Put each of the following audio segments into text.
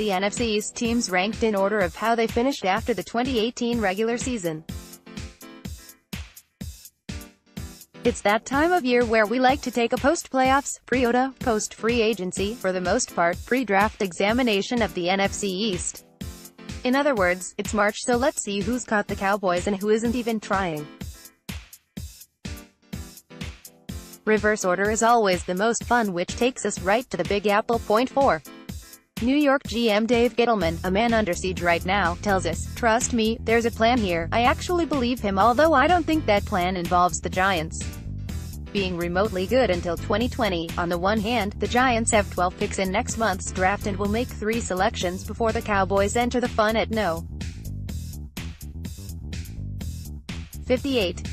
The NFC East teams ranked in order of how they finished after the 2018 regular season. It's that time of year where we like to take a post-playoffs, pre-OTA, post-free agency, for the most part, pre-draft examination of the NFC East. In other words, it's March, so let's see who's caught the Cowboys and who isn't even trying. Reverse order is always the most fun, which takes us right to the Big Apple.4. New York GM Dave Gettleman, a man under siege right now, tells us, "Trust me, there's a plan here." I actually believe him, although I don't think that plan involves the Giants being remotely good until 2020. On the one hand, the Giants have 12 picks in next month's draft and will make 3 selections before the Cowboys enter the fun at No. 58.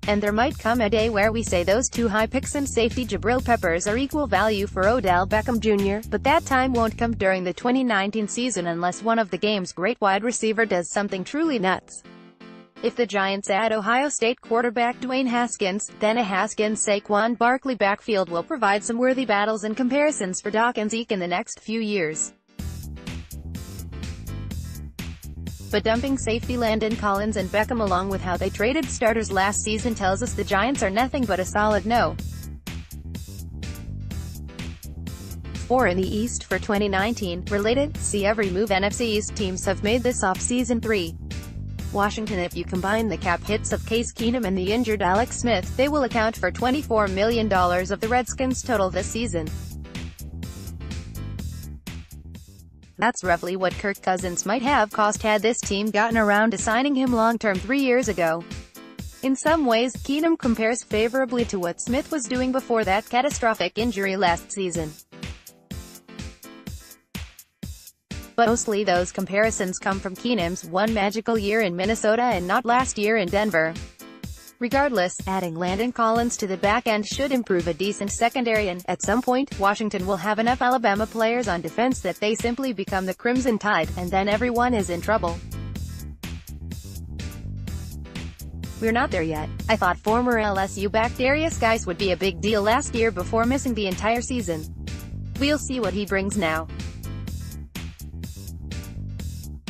And there might come a day where we say those 2 high picks and safety Jabril Peppers are equal value for Odell Beckham Jr., but that time won't come during the 2019 season unless one of the game's great wide receiver does something truly nuts. If the Giants add Ohio State quarterback Dwayne Haskins, then a Haskins-Saquon Barkley backfield will provide some worthy battles and comparisons for Doc and Zeke in the next few years. But dumping safety Landon Collins and Beckham along with how they traded starters last season tells us the Giants are nothing but a solid no. 4 in the East for 2019. Related, see every move NFC East teams have made this offseason. 3. Washington. If you combine the cap hits of Case Keenum and the injured Alex Smith, they will account for $24 million of the Redskins' total this season. That's roughly what Kirk Cousins might have cost had this team gotten around to signing him long-term 3 years ago. In some ways, Keenum compares favorably to what Smith was doing before that catastrophic injury last season. But mostly those comparisons come from Keenum's one magical year in Minnesota and not last year in Denver. Regardless, adding Landon Collins to the back end should improve a decent secondary, and, at some point, Washington will have enough Alabama players on defense that they simply become the Crimson Tide, and then everyone is in trouble. We're not there yet. I thought former LSU back Darius Geis would be a big deal last year before missing the entire season. We'll see what he brings now.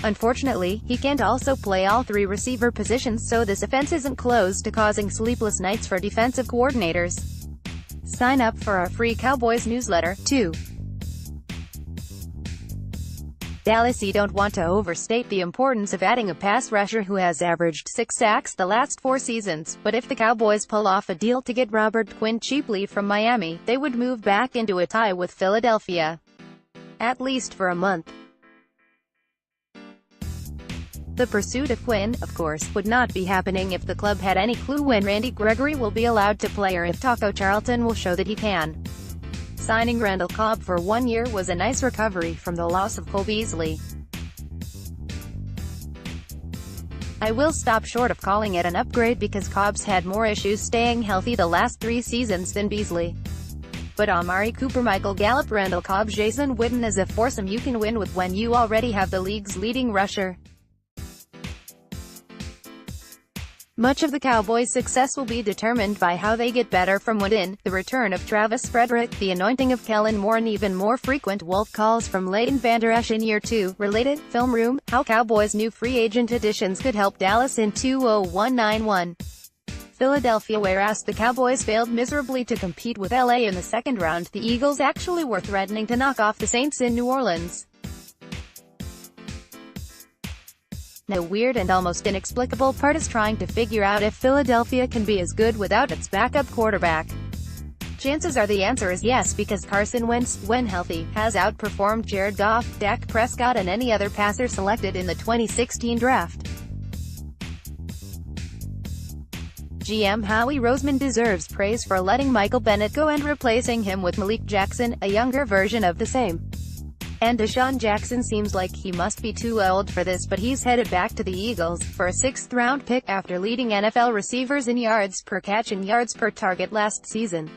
Unfortunately, he can't also play all 3 receiver positions, so this offense isn't close to causing sleepless nights for defensive coordinators. Sign up for our free Cowboys newsletter, too. Dallas. You don't want to overstate the importance of adding a pass rusher who has averaged 6 sacks the last 4 seasons, but if the Cowboys pull off a deal to get Robert Quinn cheaply from Miami, they would move back into a tie with Philadelphia. At least for a month. The pursuit of Quinn, of course, would not be happening if the club had any clue when Randy Gregory will be allowed to play or if Taco Charlton will show that he can. Signing Randall Cobb for 1 year was a nice recovery from the loss of Cole Beasley. I will stop short of calling it an upgrade because Cobb's had more issues staying healthy the last 3 seasons than Beasley. But Amari Cooper, Michael Gallup, Randall Cobb, Jason Witten is a foursome you can win with when you already have the league's leading rusher. Much of the Cowboys' success will be determined by how they get better from within, the return of Travis Frederick, the anointing of Kellen Moore, and even more frequent wolf calls from Leighton Vander Esch in year 2. Related, Film Room, how Cowboys' new free agent additions could help Dallas in 20191. Philadelphia. Whereas the Cowboys failed miserably to compete with LA in the second round, the Eagles actually were threatening to knock off the Saints in New Orleans. The weird and almost inexplicable part is trying to figure out if Philadelphia can be as good without its backup quarterback. Chances are the answer is yes, because Carson Wentz, when healthy, has outperformed Jared Goff, Dak Prescott and any other passer selected in the 2016 draft. GM Howie Roseman deserves praise for letting Michael Bennett go and replacing him with Malik Jackson, a younger version of the same. And Deshaun Jackson seems like he must be too old for this, but he's headed back to the Eagles, for a 6th-round pick after leading NFL receivers in yards per catch and yards per target last season.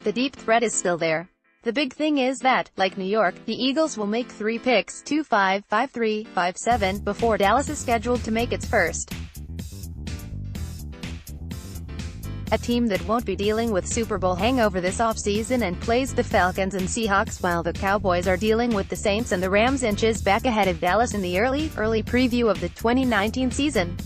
The deep threat is still there. The big thing is that, like New York, the Eagles will make 3 picks, 2-5, 5-3, 5-7, before Dallas is scheduled to make its first. A team that won't be dealing with Super Bowl hangover this offseason and plays the Falcons and Seahawks, while the Cowboys are dealing with the Saints and the Rams inches back ahead of Dallas in the early preview of the 2019 season.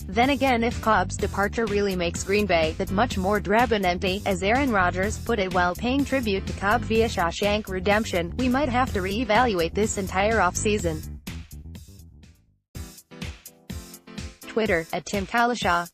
Then again, if Cobb's departure really makes Green Bay that much more drab and empty, as Aaron Rodgers put it while paying tribute to Cobb via Shawshank Redemption, we might have to re-evaluate this entire offseason. Twitter, @Tim Cowlishaw.